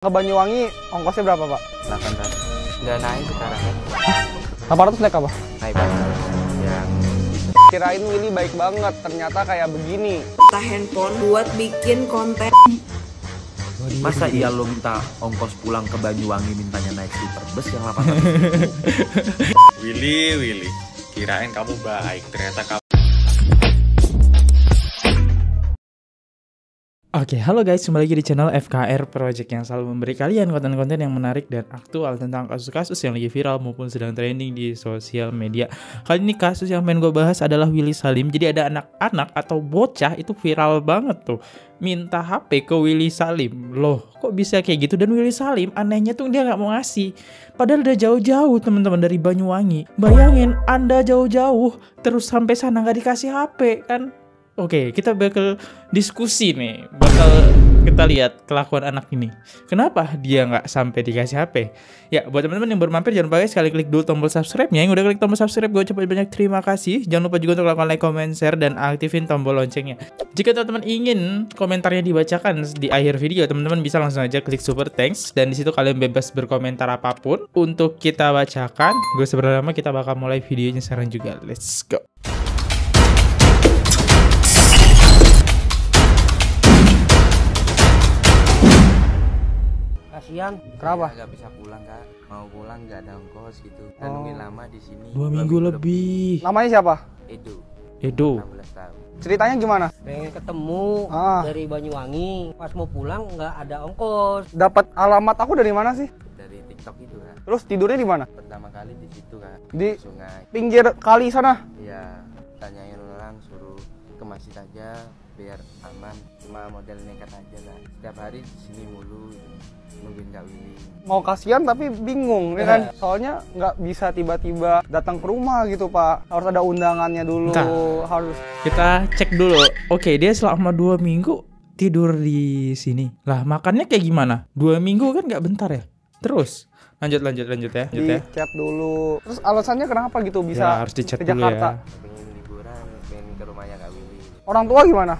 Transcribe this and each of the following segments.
Ke Banyuwangi ongkosnya berapa, Pak? 800. Udah naik sekarang kan? 800 naik apa? Naik banget. Yang Kirain Willy baik banget, ternyata kayak begini. Minta handphone buat bikin konten. Masa iya lo minta ongkos pulang ke Banyuwangi mintanya naik sleeper bus yang 800? Willy, kirain kamu baik, ternyata kamu. Oke, halo guys, kembali lagi di channel FKR Project yang selalu memberi kalian konten-konten yang menarik dan aktual tentang kasus-kasus yang lagi viral maupun sedang trending di sosial media. Kali ini kasus yang pengen gue bahas adalah Willy Salim. Jadi ada anak-anak atau bocah itu viral banget tuh, minta HP ke Willy Salim. Loh, kok bisa kayak gitu? Dan Willy Salim anehnya tuh dia nggak mau ngasih. Padahal udah jauh-jauh teman-teman dari Banyuwangi. Bayangin, Anda jauh-jauh terus sampai sana nggak dikasih HP kan? Oke, kita bakal diskusi nih, bakal kita lihat kelakuan anak ini. Kenapa dia nggak sampai dikasih HP? Ya, buat teman-teman yang baru mampir, jangan lupa guys, sekali klik dulu tombol subscribe-nya. Yang udah klik tombol subscribe, gue ucapin banyak terima kasih. Jangan lupa juga untuk lakukan like, comment, share, dan aktifin tombol loncengnya. Jika teman-teman ingin komentarnya dibacakan di akhir video, teman-teman bisa langsung aja klik super thanks. Dan disitu kalian bebas berkomentar apapun untuk kita bacakan. Gue sebenarnya kita bakal mulai videonya sekarang juga. Let's go. kasihan. Kenapa? Nggak bisa pulang kak. Mau pulang nggak ada ongkos gitu. Dan nungguin lama di sini. 2 minggu lebih. Namanya siapa? Edo. 16 tahun. Ceritanya gimana? Pengen ketemu dari Banyuwangi, pas mau pulang nggak ada ongkos. Dapat alamat aku dari mana sih? Dari TikTok itu kak. Terus tidurnya di mana? Pertama kali di situ kak. Di sungai. pinggir kali sana. Iya. Tanyain orang suruh ke masjid aja biar aman. Cuma model nekat aja lah. Setiap hari di sini mulu. Nungguin Kak Willy. Mau kasihan tapi bingung ya kan? Soalnya nggak bisa tiba-tiba datang ke rumah gitu, Pak. Harus ada undangannya dulu. Bentar. Harus. Kita cek dulu. Oke, dia selama 2 minggu tidur di sini. Lah, makannya kayak gimana? 2 minggu kan nggak bentar ya? Terus, lanjut ya. Di chat dulu. Terus alasannya kenapa gitu bisa Ya, harus di chat ke dulu Jakarta? ya. Pengen liburan, pengen ke rumahnya Kak Willy. Orang tua gimana?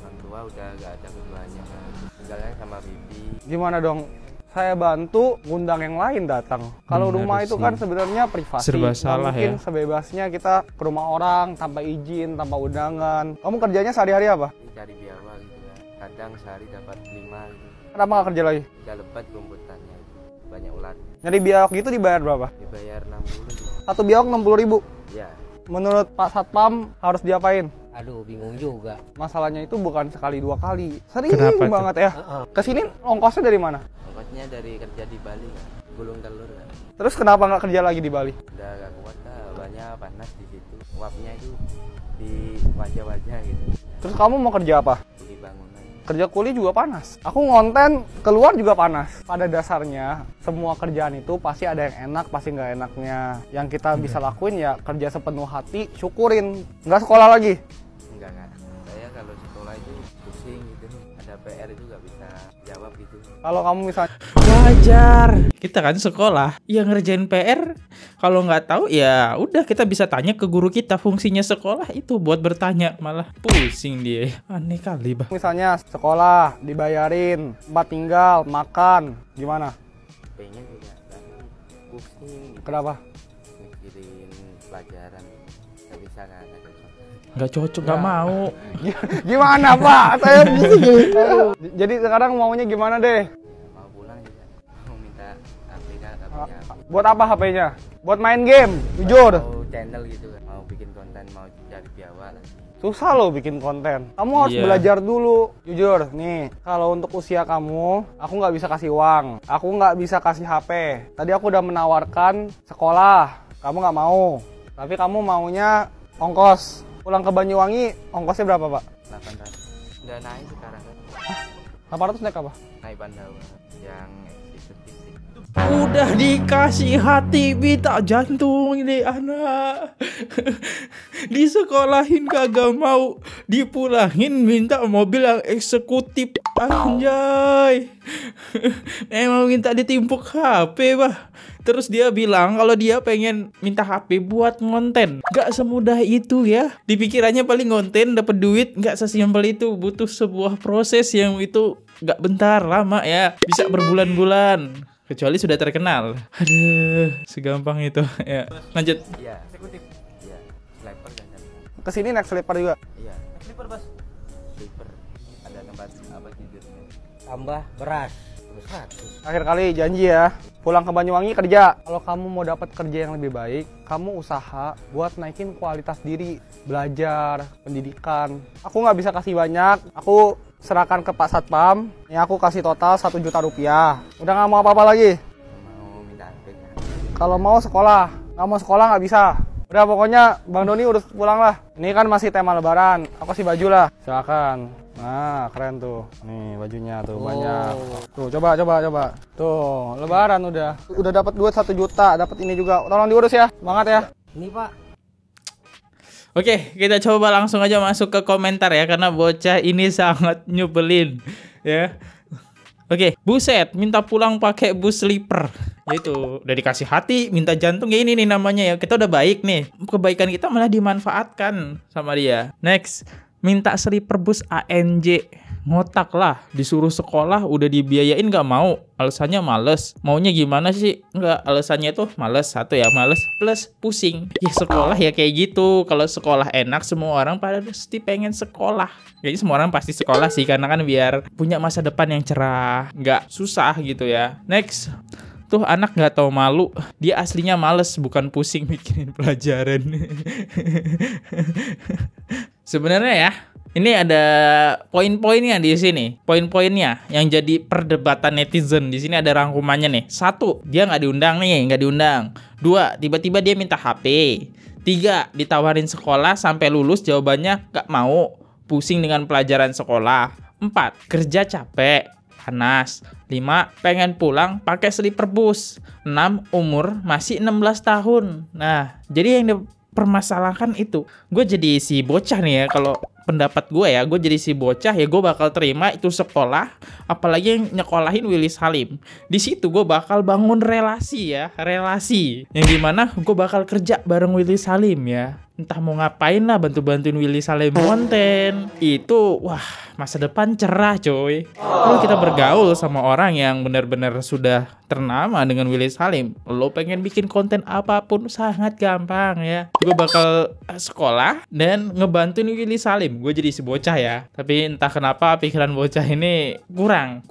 Orang tua udah gak ada keduanya kan. Tinggalnya sama bibi. Gimana dong? Saya bantu ngundang yang lain datang. Kalau Bener rumah itu sih. kan sebenarnya privasi. Serba Nggak salah mungkin ya. sebebasnya kita ke rumah orang tanpa izin, tanpa undangan. Kamu kerjanya sehari-hari apa? Ini cari biawa gitu kan. Kadang sehari dapat 5 gitu. Kenapa nggak kerja lagi? Udah lebat rumputannya itu. Banyak ular. Nyari biawak gitu dibayar berapa? Dibayar 60 gitu. Satu biawak 60.000. Ya. Menurut Pak Satpam harus diapain? Aduh, bingung juga. Masalahnya itu bukan sekali 2 kali. Sering Kenapa tuh? banget ya. Kesini ongkosnya dari mana? Ongkosnya dari kerja di Bali kan. Gulung telur kan. Terus kenapa nggak kerja lagi di Bali? Udah gak kuat lah. Banyak panas di situ. Uapnya itu di wajah-wajah gitu. Terus kamu mau kerja apa? Di bangunan. Kerja kuli juga panas. Aku ngonten keluar juga panas. Pada dasarnya semua kerjaan itu pasti ada yang enak, pasti nggak enaknya. Yang kita bisa lakuin ya kerja sepenuh hati, syukurin. Nggak sekolah lagi. Enggak kak. Saya kalau sekolah itu pusing gitu. Ada PR itu gak bisa jawab gitu. Kalau kamu misalnya Wajar. Kita kan sekolah, yang ngerjain PR. Kalau nggak tahu ya udah kita bisa tanya ke guru kita. Fungsinya sekolah itu buat bertanya, malah pusing dia. Aneh kali, bah. misalnya sekolah dibayarin, tempat tinggal, makan, gimana? Pengen juga tapi pusing gitu. Kenapa? Mikirin pelajaran. Gak bisa kan ada cocok. Nggak cocok, nggak mau. Gimana Pak? Saya bingung. Jadi sekarang maunya gimana deh? Mau pulang juga. Mau minta HP kak tapi ya. Buat apa HP-nya? Buat main game, jujur. Mau channel gitu kan. Mau bikin konten, mau cari biawa lagi. Susah loh bikin konten. Kamu harus Iya. belajar dulu. Jujur, nih. Kalau untuk usia kamu, aku nggak bisa kasih uang. Aku nggak bisa kasih HP. Tadi aku udah menawarkan sekolah. Kamu nggak mau. Tapi kamu maunya ongkos. Pulang ke Banyuwangi, ongkosnya berapa, Pak? 800. Udah naik sekarang kan. 800 naik apa? Naik Pandawa yang eksekutif. Udah dikasih hati, minta jantung ini anak. Disekolahin kagak mau, dipulangin minta mobil yang eksekutif. Anjay. Emang minta ditimpuk HP, bah. Terus dia bilang kalau dia pengen minta HP buat ngonten. Gak semudah itu ya. Dipikirannya paling ngonten dapat duit, gak sesimpel itu. Butuh sebuah proses yang itu nggak bentar, lama ya, bisa berbulan-bulan. Kecuali sudah terkenal. Aduh, segampang itu. Ya, lanjut. Iya, eksekutif. Iya, sleeper kan. Kesini naik sleeper juga. Iya, Sleeper bos. sleeper. Ada tempat apa tidurnya. Tambah beras. Terus 100. Akhir kali janji ya, pulang ke Banyuwangi kerja. Kalau kamu mau dapat kerja yang lebih baik, kamu usaha buat naikin kualitas diri, belajar, pendidikan. Aku nggak bisa kasih banyak, aku serahkan ke Pak Satpam. Ini aku kasih total 1 juta rupiah. Udah nggak mau apa-apa lagi. Mau minta antek ya. Kalau mau sekolah, nggak mau sekolah nggak bisa. Udah pokoknya Bang Doni urus pulang lah. Ini kan masih tema lebaran, aku kasih baju lah. Silakan. Nah, keren tuh. Nih bajunya tuh banyak. Tuh, coba. Tuh, lebaran udah. Udah dapat duit 1 juta, dapat ini juga. Tolong diurus ya. Semangat ya. Ini Pak. Oke, kita coba langsung aja masuk ke komentar ya, karena bocah ini sangat nyebelin ya. Oke, buset, minta pulang pakai bus sleeper. Ya itu, udah dikasih hati, minta jantung, ya ini nih namanya ya. Kita udah baik nih, kebaikan kita malah dimanfaatkan sama dia. Next, minta sleeper bus ANJ. Ngotak lah, disuruh sekolah udah dibiayain nggak mau, alasannya males. Maunya gimana sih? Nggak, alasannya tuh males. Satu ya males, plus pusing. Ya sekolah ya kayak gitu. Kalau sekolah enak, semua orang pasti pengen sekolah. Jadi semua orang pasti sekolah sih, karena kan biar punya masa depan yang cerah, nggak susah gitu ya. Next, tuh anak nggak tahu malu, dia aslinya males bukan pusing mikirin pelajaran. Sebenarnya ya, ini ada poin-poinnya di sini. Poin-poinnya yang jadi perdebatan netizen di sini ada rangkumannya nih. 1, dia nggak diundang nih, nggak diundang. 2, tiba-tiba dia minta HP. 3, ditawarin sekolah sampai lulus jawabannya nggak mau, pusing dengan pelajaran sekolah. 4, kerja capek, panas. 5, pengen pulang pakai sleeper bus. 6, umur masih 16 tahun. Nah, jadi yang dipermasalahkan itu, gue jadi si bocah nih ya. Kalau pendapat gue ya, gue jadi si bocah ya, gue bakal terima itu sekolah, apalagi yang nyekolahin Willy Salim. Di situ gue bakal bangun relasi ya, relasi yang dimana gue bakal kerja bareng Willy Salim ya. Entah mau ngapain lah, bantu-bantuin Willy Salim konten. Itu wah, masa depan cerah coy. Kalau kita bergaul sama orang yang benar-benar sudah ternama dengan Willy Salim, lo pengen bikin konten apapun sangat gampang ya. Gue bakal sekolah dan ngebantuin Willy Salim. Gue jadi si bocah ya. Tapi entah kenapa pikiran bocah ini kurang.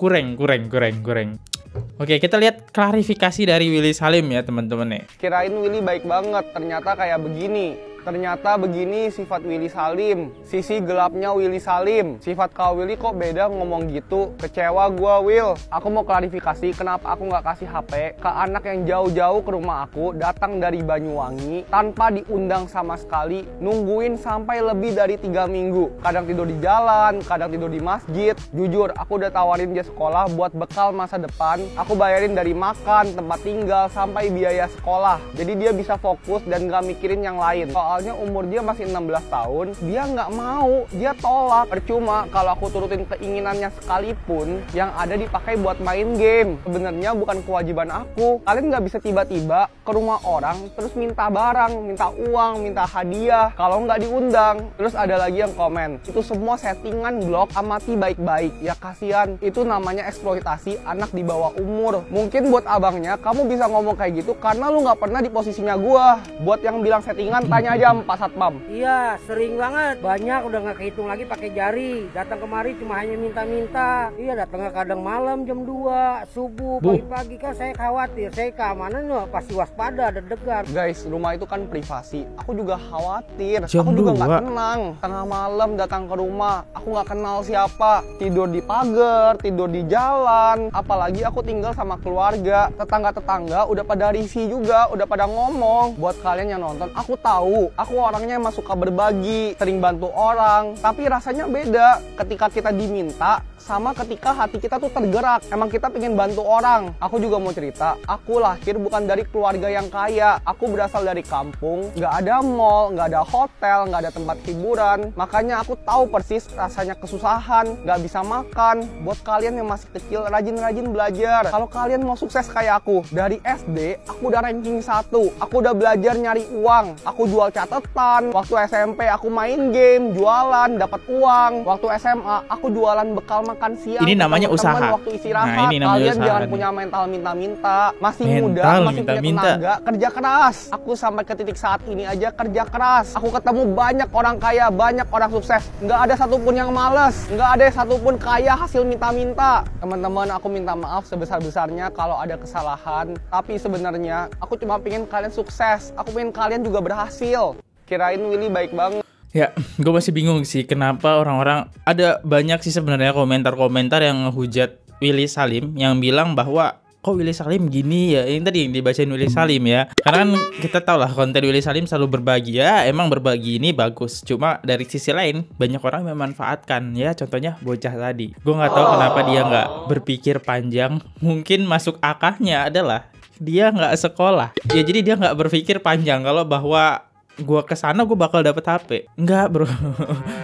Oke, kita lihat klarifikasi dari Willy Salim ya teman-teman nih. Kirain Willy baik banget, ternyata kayak begini. Ternyata begini sifat Willy Salim, sisi gelapnya Willy Salim. Sifat Kak Willy kok beda ngomong gitu, kecewa gua Will. Aku mau klarifikasi kenapa aku nggak kasih HP ke anak yang jauh-jauh ke rumah aku, datang dari Banyuwangi tanpa diundang sama sekali, nungguin sampai lebih dari 3 minggu. Kadang tidur di jalan, kadang tidur di masjid. Jujur, aku udah tawarin dia sekolah buat bekal masa depan. Aku bayarin dari makan, tempat tinggal, sampai biaya sekolah. Jadi dia bisa fokus dan nggak mikirin yang lain. Soalnya umur dia masih 16 tahun, dia nggak mau, dia tolak. Percuma kalau aku turutin keinginannya sekalipun, yang ada dipakai buat main game. Sebenarnya bukan kewajiban aku. Kalian nggak bisa tiba-tiba ke rumah orang terus minta barang, minta uang, minta hadiah kalau nggak diundang. Terus ada lagi yang komen, itu semua settingan blog, amati baik-baik. Ya kasihan, itu namanya eksploitasi anak di bawah umur. Mungkin buat abangnya kamu bisa ngomong kayak gitu karena lu nggak pernah di posisinya gua. Buat yang bilang settingan, tanya aja Pak Satpam. Iya, sering banget. Banyak udah nggak kehitung lagi pakai jari. Datang kemari cuma hanya minta-minta. Iya, datangnya kadang malam jam 2, subuh, pagi-pagi. Kan saya khawatir, saya keamanan pasti waspada, deg-degan. Guys, rumah itu kan privasi. Aku juga khawatir. Jam aku juga 2. nggak tenang. Tengah malam datang ke rumah, aku nggak kenal siapa. Tidur di pagar, tidur di jalan. Apalagi aku tinggal sama keluarga. Tetangga-tetangga udah pada risih juga, udah pada ngomong. Buat kalian yang nonton, aku tahu. Aku orangnya emang suka berbagi, sering bantu orang. Tapi rasanya beda ketika kita diminta sama ketika hati kita tuh tergerak. Emang kita pengen bantu orang. Aku juga mau cerita, aku lahir bukan dari keluarga yang kaya. Aku berasal dari kampung, nggak ada mall, nggak ada hotel, nggak ada tempat hiburan. Makanya aku tahu persis rasanya kesusahan, nggak bisa makan. Buat kalian yang masih kecil, rajin-rajin belajar. Kalau kalian mau sukses kayak aku, dari SD, aku udah ranking 1. Aku udah belajar nyari uang. Aku jual catatan. Waktu SMP aku main game, jualan, dapat uang. Waktu SMA aku jualan bekal makan siang. Ini namanya usaha. Waktu istirahat. Nah, ini namanya kalian usaha jangan nih. punya mental minta-minta. Masih Mental muda, masih minta-minta. punya tenaga, kerja keras. Aku sampai ke titik saat ini aja kerja keras. Aku ketemu banyak orang kaya, banyak orang sukses. Nggak ada satupun yang males. Nggak ada satupun kaya hasil minta-minta. Teman-teman, aku minta maaf sebesar-besarnya kalau ada kesalahan. Tapi sebenarnya aku cuma pengen kalian sukses. Aku pengen kalian juga berhasil. Kirain Willy baik banget. Ya, gue masih bingung sih kenapa orang-orang, ada banyak sih sebenarnya komentar-komentar yang ngehujat Willy Salim yang bilang bahwa kok Willy Salim gini ya. Ini tadi yang dibacain Willy Salim ya. Karena kan kita tahu lah konten Willy Salim selalu berbagi ya. Emang berbagi ini bagus. Cuma dari sisi lain banyak orang memanfaatkan ya. Contohnya bocah tadi. Gue nggak tahu kenapa dia nggak berpikir panjang. Mungkin masuk akalnya adalah dia nggak sekolah. Ya jadi dia nggak berpikir panjang kalau bahwa gua kesana gue bakal dapet HP. Enggak bro.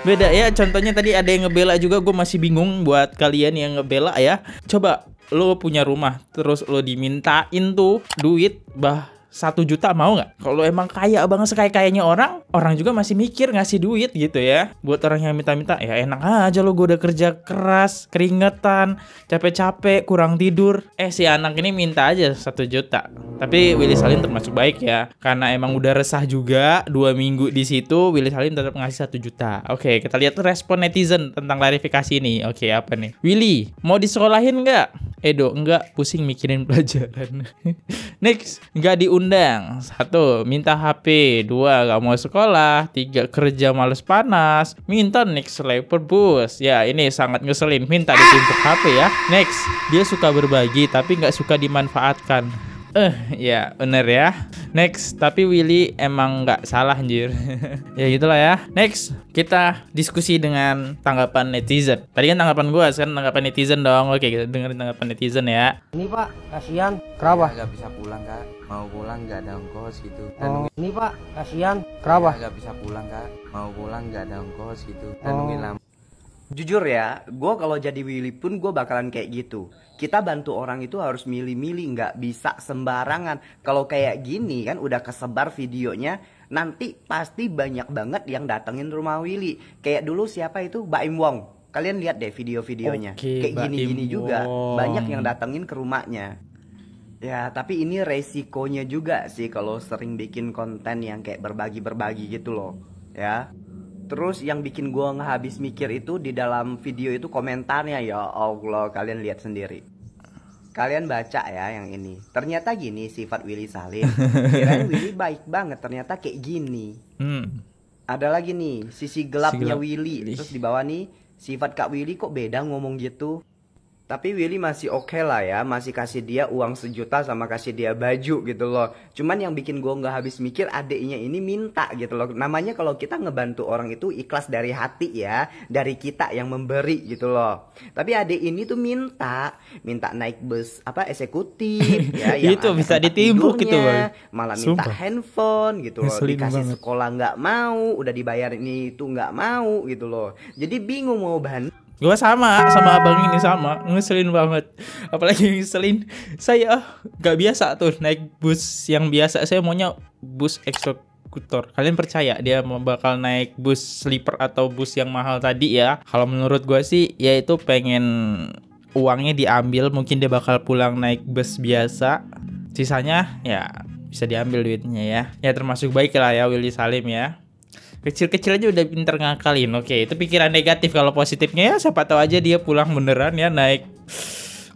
Beda ya. Contohnya tadi ada yang ngebela juga. Gue masih bingung buat kalian yang ngebela ya. Coba lo punya rumah terus lo dimintain tuh duit 1 juta, mau nggak? Kalau emang kaya banget sekaya-kayanya orang juga masih mikir ngasih duit gitu ya. Buat orang yang minta-minta, ya enak aja lo, gue udah kerja keras, keringetan, capek-capek, kurang tidur. Si anak ini minta aja 1 juta. Tapi Willy Salim termasuk baik ya, karena emang udah resah juga 2 minggu di situ. Willy Salim tetap ngasih 1 juta. Oke, kita lihat respon netizen tentang klarifikasi ini. Oke, apa nih? Willy, mau disekolahin nggak? Edo, enggak, pusing mikirin pelajaran. Next, enggak diundang. 1, minta HP. 2, enggak mau sekolah. 3, kerja males panas. Minta next sleeper bus. Ya, ini sangat ngeselin. Minta ditimpuk HP ya. Next, dia suka berbagi tapi enggak suka dimanfaatkan. Ya bener ya. Next, tapi Willy emang nggak salah anjir. Ya gitulah ya. Next, kita diskusi dengan tanggapan netizen. Tadi kan tanggapan gue, sekarang tanggapan netizen dong. Oke, kita dengerin tanggapan netizen ya. Ini Pak, kasihan. Kenapa? Nggak bisa pulang kak, mau pulang nggak ada ongkos gitu. Oh. Ini Pak, kasihan. Kenapa? Nggak bisa pulang kak, mau pulang nggak ada ongkos gitu. Dan Oh. nungguin lama. Jujur ya, gue kalau jadi Willy pun gue bakalan kayak gitu. Kita bantu orang itu harus milih-milih, nggak bisa sembarangan. Kalau kayak gini kan udah kesebar videonya, nanti pasti banyak banget yang datengin rumah Willy. Kayak dulu siapa itu, Baim Wong. Kalian lihat deh video-videonya. Oke, Kayak gini-gini Baim juga, Wong. banyak yang datengin ke rumahnya. Ya tapi ini resikonya juga sih kalau sering bikin konten yang kayak berbagi-berbagi gitu loh. Ya. Terus yang bikin gue ngehabis mikir itu di dalam video itu komentarnya, ya Allah, kalian lihat sendiri. Kalian baca ya yang ini. Ternyata gini sifat Willy Salim. Kirain Willy baik banget, ternyata kayak gini. Ada lagi nih sisi gelapnya Willy. Terus di bawah nih sifat Kak Willy kok beda ngomong gitu. Tapi Willy masih oke lah ya, masih kasih dia uang 1 juta sama kasih dia baju gitu loh. Cuman yang bikin gue nggak habis mikir adiknya ini minta gitu loh. Namanya kalau kita ngebantu orang itu ikhlas dari hati ya, dari kita yang memberi gitu loh. Tapi adik ini tuh minta naik bus eksekutif ya, yang Itu ada bisa tempat ditimpuk gitu, tidurnya, Bang. malah minta Sumpah. handphone gitu loh. Ngeselin Dikasih banget. sekolah nggak mau, udah dibayar ini itu nggak mau gitu loh. Jadi bingung mau bantu. Gue sama abang ini sama, ngeselin banget. Apalagi ngeselin, saya gak biasa tuh naik bus yang biasa. Saya maunya bus eksekutor. Kalian percaya dia bakal naik bus sleeper atau bus yang mahal tadi ya? Kalau menurut gue sih, ya itu pengen uangnya diambil. Mungkin dia bakal pulang naik bus biasa. Sisanya ya bisa diambil duitnya ya. Ya termasuk baik lah ya Willy Salim ya. Kecil-kecil aja udah pinter ngakalin. Oke, itu pikiran negatif. Kalau positifnya ya siapa tahu aja dia pulang beneran ya naik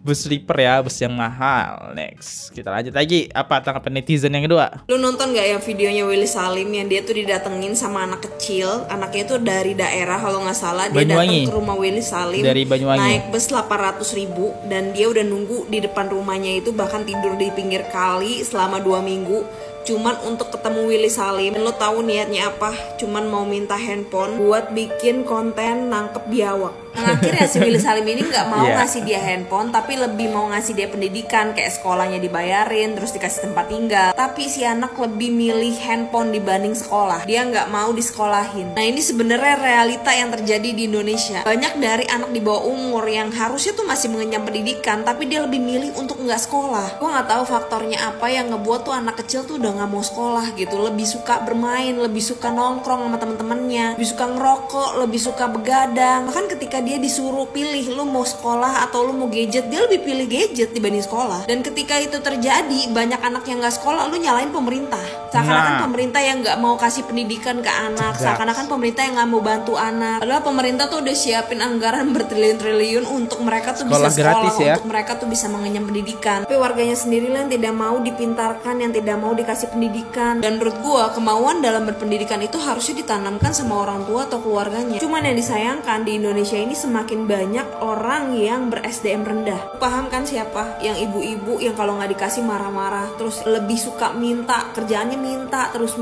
bus sleeper ya, bus yang mahal. Next, kita lanjut lagi. Apa tanggapan netizen yang kedua? Lu nonton gak ya videonya Willy Salim yang dia tuh didatengin sama anak kecil. Anaknya tuh dari daerah kalau nggak salah. Dia Banyuwangi. datang ke rumah Willy Salim Dari Banyuwangi. naik bus 800.000 dan dia udah nunggu di depan rumahnya itu, bahkan tidur di pinggir kali selama 2 minggu cuman untuk ketemu Willy Salim. Dan lo tahu niatnya apa? Cuman mau minta handphone buat bikin konten nangkep biawak. Nah, akhirnya si Willy Salim ini nggak mau Yeah. ngasih dia handphone, tapi lebih mau ngasih dia pendidikan, kayak sekolahnya dibayarin, terus dikasih tempat tinggal. Tapi si anak lebih milih handphone dibanding sekolah. Dia nggak mau disekolahin. Nah ini sebenarnya realita yang terjadi di Indonesia. Banyak dari anak di bawah umur yang harusnya tuh masih mengenyam pendidikan, tapi dia lebih milih untuk nggak sekolah. Gue nggak tahu faktornya apa yang ngebuat tuh anak kecil tuh udah nggak mau sekolah gitu, lebih suka bermain, lebih suka nongkrong sama teman-temannya, lebih suka ngerokok, lebih suka begadang. Bahkan ketika dia disuruh pilih lu mau sekolah atau lu mau gadget, dia lebih pilih gadget dibanding sekolah. Dan ketika itu terjadi, banyak anak yang nggak sekolah, lu nyalain pemerintah. Seakan-akan pemerintah yang nggak mau kasih pendidikan ke anak, seakan-akan pemerintah yang nggak mau bantu anak. Padahal pemerintah tuh udah siapin anggaran bertriliun-triliun untuk mereka tuh bisa sekolah, untuk mereka tuh bisa mengenyam pendidikan. Tapi warganya sendiri lah yang tidak mau dipintarkan, yang tidak mau dikasih pendidikan. Dan menurut gua, kemauan dalam berpendidikan itu harusnya ditanamkan sama orang tua atau keluarganya. Cuman yang disayangkan di Indonesia ini semakin banyak orang yang ber-SDM rendah. Paham kan siapa? Yang ibu-ibu yang kalau nggak dikasih marah-marah, terus lebih suka minta, kerjaannya minta, terus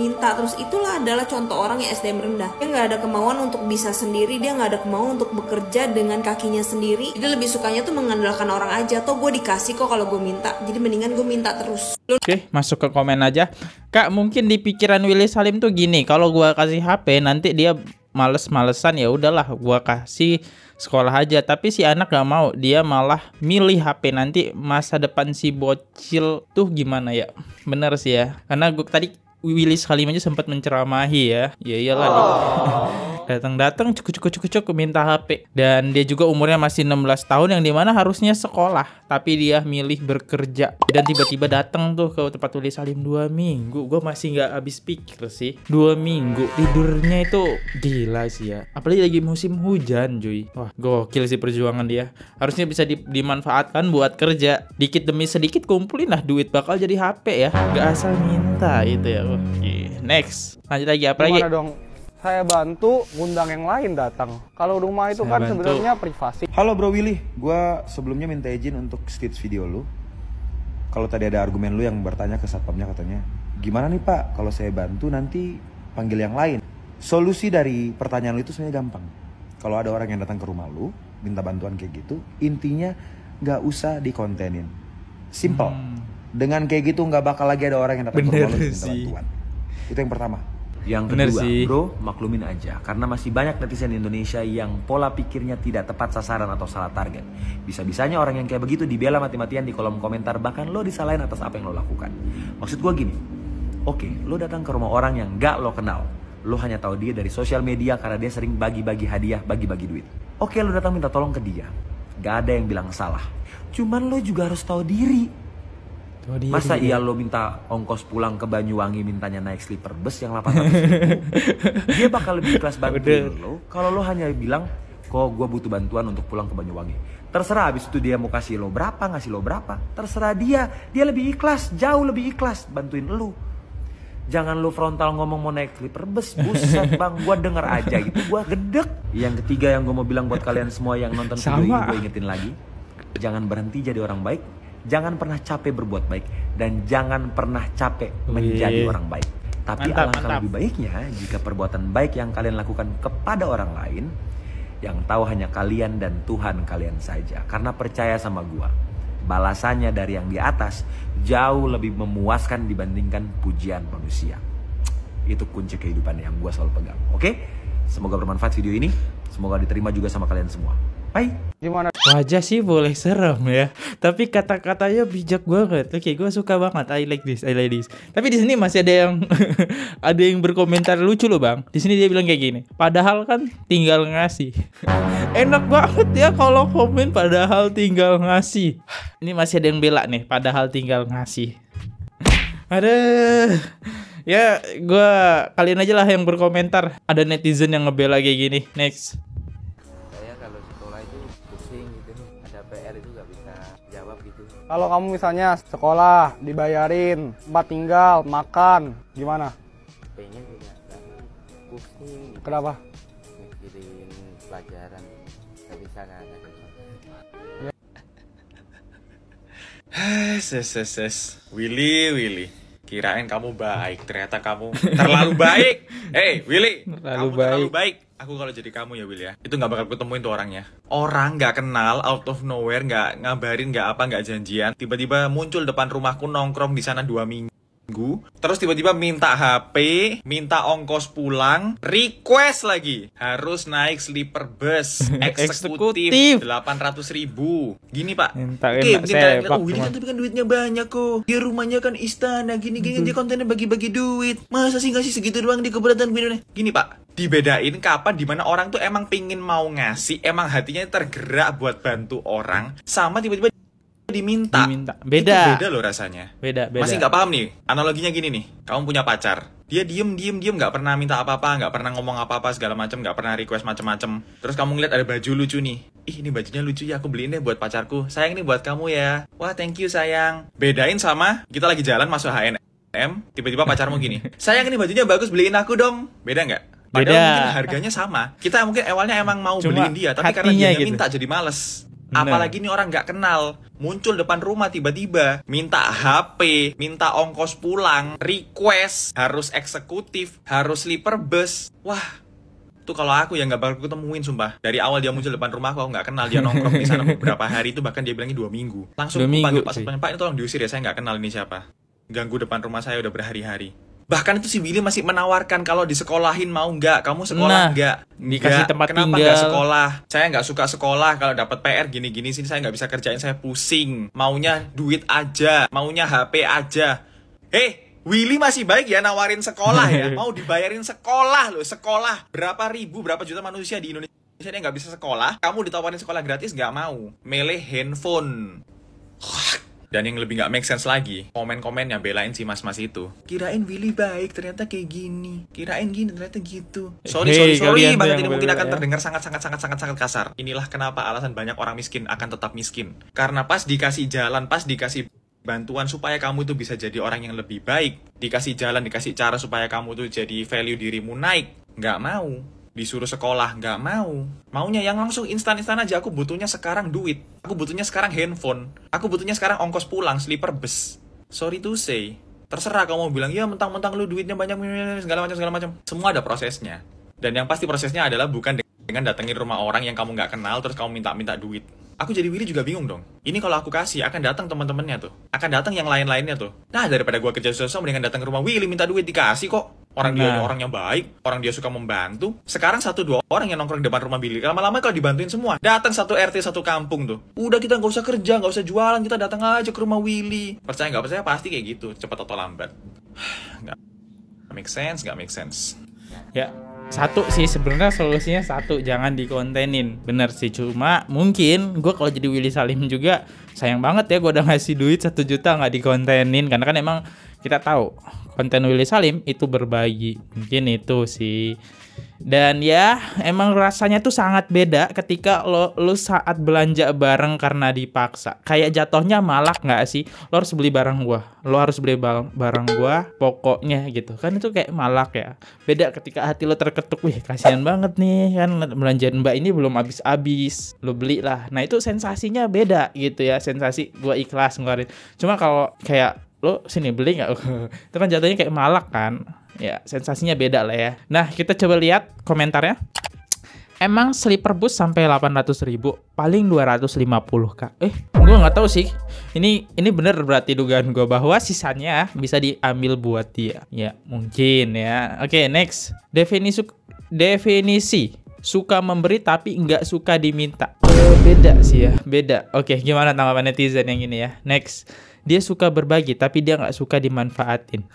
itulah adalah contoh orang yang SDM rendah. Dia nggak ada kemauan untuk bisa sendiri, dia nggak ada kemauan untuk bekerja dengan kakinya sendiri. Dia lebih sukanya tuh mengandalkan orang aja. Toh gue dikasih kok kalau gue minta, jadi mendingan gue minta terus. Oke, masuk ke komen aja. Kak, mungkin di pikiran Willy Salim tuh gini, kalau gua kasih HP nanti dia males-malesan, ya udahlah gua kasih sekolah aja. Tapi si anak gak mau, dia malah milih HP. Nanti masa depan si bocil tuh gimana ya? Bener sih ya, karena gua tadi Willy Salim aja sempat menceramahi ya. Ya iyalah datang cukup minta HP. Dan dia juga umurnya masih 16 tahun yang dimana harusnya sekolah, tapi dia milih bekerja. Dan tiba-tiba datang tuh ke tempat Willy Salim 2 minggu. Gue masih nggak habis pikir sih, 2 minggu tidurnya itu gila sih ya. Apalagi lagi musim hujan cuy. Wah gokil sih perjuangan dia. Harusnya bisa dimanfaatkan buat kerja. Dikit demi sedikit kumpulin lah duit, bakal jadi HP ya. Gak asal minta itu ya. Oke, next lanjut lagi, apa lagi? Gimana dong? Saya bantu ngundang yang lain datang. Kalau rumah itu kan sebenarnya privasi. Halo Bro Willy, gue sebelumnya minta izin untuk stage video lu. Kalau tadi ada argumen lu yang bertanya ke satpamnya katanya, gimana nih Pak kalau saya bantu nanti panggil yang lain? Solusi dari pertanyaan lu itu sebenarnya gampang. Kalau ada orang yang datang ke rumah lu minta bantuan kayak gitu, intinya gak usah dikontenin. Simple. Dengan kayak gitu gak bakal lagi ada orang yang datang ke rumah lu minta bantuan. Itu yang pertama. Yang kedua, bro, maklumin aja karena masih banyak netizen Indonesia yang pola pikirnya tidak tepat sasaran atau salah target. Bisa-bisanya orang yang kayak begitu dibela mati-matian di kolom komentar, bahkan lo disalahin atas apa yang lo lakukan. Maksud gue gini, oke, lo datang ke rumah orang yang gak lo kenal. Lo hanya tahu dia dari sosial media karena dia sering bagi-bagi hadiah, bagi-bagi duit. Oke, lo datang minta tolong ke dia, gak ada yang bilang salah. Cuman lo juga harus tahu diri. Masa iya lo minta ongkos pulang ke Banyuwangi mintanya naik sleeper bus yang 800.000? Dia bakal lebih ikhlas bantuin lo kalau lo hanya bilang, kok gue butuh bantuan untuk pulang ke Banyuwangi. Terserah abis itu dia mau kasih lo berapa, ngasih lo berapa. Terserah dia lebih ikhlas, jauh lebih ikhlas bantuin lo. Jangan lo frontal ngomong mau naik sleeper bus. Buset bang, gue denger aja gitu, gue gedek. Yang ketiga yang gue mau bilang buat kalian semua yang nonton video ini, gue ingetin lagi, jangan berhenti jadi orang baik. Jangan pernah capek berbuat baik. Dan jangan pernah capek menjadi orang baik. Tapi alangkah lebih baiknya jika perbuatan baik yang kalian lakukan kepada orang lain, yang tahu hanya kalian dan Tuhan kalian saja. Karena percaya sama gua, balasannya dari yang di atas jauh lebih memuaskan dibandingkan pujian manusia. Itu kunci kehidupan yang gua selalu pegang. Oke? Semoga bermanfaat video ini. Semoga diterima juga sama kalian semua. Bye. Gimana? Wajah sih boleh serem ya, tapi kata-katanya bijak banget. Oke, gue suka banget. I like this. Tapi di sini masih ada yang ada yang berkomentar lucu loh bang. Di sini dia bilang kayak gini. Padahal kan tinggal ngasih. Enak banget ya kalau komen padahal tinggal ngasih. Ini masih ada yang bela nih. Padahal tinggal ngasih. Aduh. Ya, kalian aja lah yang berkomentar. Ada netizen yang ngebela kayak gini. Next. PR itu gak bisa jawab gitu. Kalau kamu misalnya sekolah, dibayarin, tempat tinggal, makan, gimana? Pengen juga, pusing gitu. Kenapa? Mikirin pelajaran, gak bisa gak ada. Willy, kirain kamu baik, ternyata kamu terlalu baik. Hey Willy, kamu terlalu baik. Aku kalau jadi kamu ya Will ya, itu gak bakal ketemuin tuh orangnya. Orang gak kenal, out of nowhere, gak ngabarin, gak apa, gak janjian, tiba-tiba muncul depan rumahku nongkrong di sana 2 minggu. terus tiba-tiba minta HP, minta ongkos pulang, request lagi harus naik sleeper bus eksekutif 800.000. Gini Pak, oke mungkin kalian lihat, ini kan tapi kan duitnya banyak kok, dia rumahnya kan istana, gini-gini dia kontennya bagi-bagi duit, masa sih ngasih segitu doang di keberatan gini Pak. Dibedain kapan dimana orang tuh emang pingin mau ngasih, emang hatinya tergerak buat bantu orang, sama tiba-tiba diminta. Beda. Itu beda loh rasanya. Beda. Masih nggak paham nih? Analoginya gini nih. Kamu punya pacar. Dia diem nggak pernah minta apa-apa, nggak pernah ngomong apa-apa segala macam, nggak pernah request macam-macam. Terus kamu ngeliat ada baju lucu nih. Ih, ini bajunya lucu ya, aku beliin deh buat pacarku. Sayang ini buat kamu ya. Wah, thank you sayang. Bedain sama kita lagi jalan masuk H&M, tiba-tiba pacarmu gini. Sayang ini bajunya bagus, beliin aku dong. Beda nggak? Padahal mungkin harganya sama. Kita mungkin awalnya emang mau beliin dia, tapi karena dia gitu minta jadi males. Apalagi ini orang nggak kenal, muncul depan rumah tiba-tiba, minta HP, minta ongkos pulang, request, harus eksekutif, harus sleeper bus. Wah, tuh kalau aku ya nggak bakal ketemuin sumpah. Dari awal dia muncul depan rumah aku nggak kenal, dia nongkrong di sana beberapa hari itu, bahkan dia bilangnya 2 minggu. Langsung aku panggil Pak Satpam, Pak ini tolong diusir ya, saya nggak kenal ini siapa. Ganggu depan rumah saya udah berhari-hari. Bahkan itu si Willy masih menawarkan kalau disekolahin mau nggak, kamu sekolah nggak? Dikasih tempat kenapa tinggal. Nggak sekolah? Saya nggak suka sekolah, kalau dapat PR gini-gini sini saya nggak bisa kerjain, saya pusing. Maunya duit aja, maunya HP aja. Willy masih baik ya nawarin sekolah ya, mau dibayarin sekolah loh, sekolah berapa ribu, berapa juta manusia di Indonesia dia nggak bisa sekolah, kamu ditawarin sekolah gratis nggak mau, milih handphone. Dan yang lebih gak make sense lagi, komen-komen yang belain si mas-mas itu. Kirain Willy baik, ternyata kayak gini. Kirain gini, ternyata gitu. Sorry banget, ini mungkin akan terdengar sangat kasar. Inilah kenapa alasan banyak orang miskin akan tetap miskin. Karena pas dikasih jalan, pas dikasih bantuan supaya kamu itu bisa jadi orang yang lebih baik, dikasih jalan, dikasih cara supaya kamu tuh jadi value dirimu naik, nggak mau. Disuruh sekolah, nggak mau. Maunya yang langsung instan-instan aja. Aku butuhnya sekarang duit, aku butuhnya sekarang handphone, aku butuhnya sekarang ongkos pulang, sleeper bus. Sorry to say, terserah kamu bilang, ya mentang-mentang lu duitnya banyak, segala macam. Semua ada prosesnya. Dan yang pasti prosesnya adalah bukan dengan datengin rumah orang yang kamu nggak kenal, terus kamu minta duit. Aku jadi Willy juga bingung dong. Ini kalau aku kasih, akan datang teman-temannya tuh, akan datang yang lain-lainnya tuh. Nah, daripada gua kerja susah, mendingan datang ke rumah Willy minta duit, dikasih kok. Orang dia orangnya baik, orang dia suka membantu. Sekarang 1-2 orang yang nongkrong di depan rumah Willy, lama-lama kalau dibantuin semua, datang 1 RT 1 kampung tuh. Udah kita nggak usah kerja, nggak usah jualan, kita datang aja ke rumah Willy. Percaya nggak percaya pasti kayak gitu, cepat atau lambat. Nggak make sense. Ya. Satu sih sebenarnya solusinya satu, jangan dikontenin. Bener sih, cuma mungkin gue kalau jadi Willy Salim juga sayang banget ya gue udah ngasih duit 1 juta nggak dikontenin, karena kan emang kita tahu konten Willy Salim itu berbagi, mungkin itu sih. Dan ya emang rasanya tuh sangat beda ketika lu saat belanja bareng karena dipaksa. Kayak jatuhnya malak nggak sih? Lo harus beli barang gua, lo harus beli barang gua, pokoknya gitu kan, itu kayak malak ya. Beda ketika hati lo terketuk, wih kasihan banget nih kan belanjaan mbak ini belum habis, lo beli lah. Nah itu sensasinya beda gitu ya, sensasi gua ikhlas ngeluarin. Cuma kalau kayak lo sini beli nggak? Itu kan jatuhnya kayak malak kan. Ya sensasinya beda lah ya. Nah kita coba lihat komentarnya. Emang sleeper bus sampai 800.000, paling 250 kak. Gue nggak tahu sih. Ini bener berarti dugaan gue bahwa sisanya bisa diambil buat dia. Ya mungkin ya. Oke, next. Definisi suka memberi tapi nggak suka diminta. Beda sih ya, beda. Oke, gimana tanggapan netizen yang ini ya? Next. Dia suka berbagi tapi dia nggak suka dimanfaatin.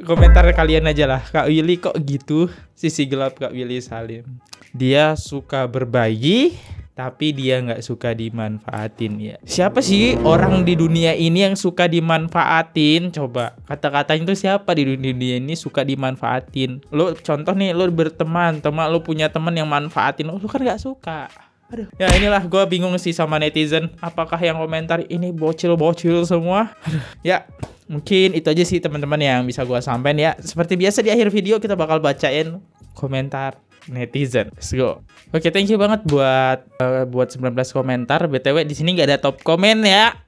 Komentar kalian aja lah. Kak Willy kok gitu? Sisi gelap Kak Willy Salim. Dia suka berbagi tapi dia nggak suka dimanfaatin ya. Siapa sih orang di dunia ini yang suka dimanfaatin? Coba kata-katanya itu siapa di dunia ini suka dimanfaatin? Lo contoh nih, lo berteman, lo punya teman yang manfaatin, lo kan nggak suka. Aduh. Ya inilah gue bingung sih sama netizen. Apakah yang komentar ini bocil-bocil semua? Aduh. Ya mungkin itu aja sih teman-teman yang bisa gue sampaikan ya. Seperti biasa di akhir video kita bakal bacain komentar netizen. Let's go. Oke, thank you banget buat 19 komentar. BTW di sini nggak ada top komen ya.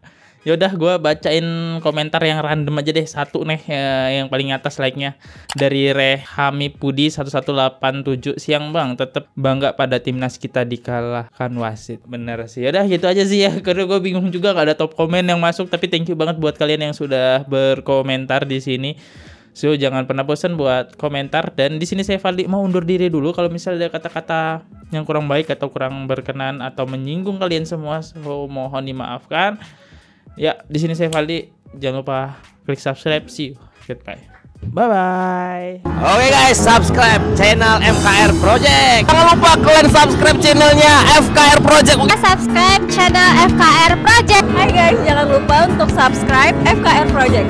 Yaudah, gue bacain komentar yang random aja deh. Satu nih yang paling atas like-nya dari Rehami Pudi 1187. Siang bang, tetap bangga pada timnas kita dikalahkan wasit. Bener sih. Yaudah gitu aja sih ya. Karena gue bingung juga gak ada top komen yang masuk. Tapi thank you banget buat kalian yang sudah berkomentar di sini. So jangan pernah bosan buat komentar. Dan di sini saya Valdi mau undur diri dulu. Kalau misalnya ada kata-kata yang kurang baik atau kurang berkenan atau menyinggung kalian semua, so mohon dimaafkan. Ya, di sini saya Valdi. Jangan lupa klik subscribe. See you. Goodbye. Bye-bye. Oke guys, subscribe channel FKR Project. Jangan lupa kalian subscribe channelnya FKR Project. Subscribe channel FKR Project. Hai guys, jangan lupa untuk subscribe FKR Project.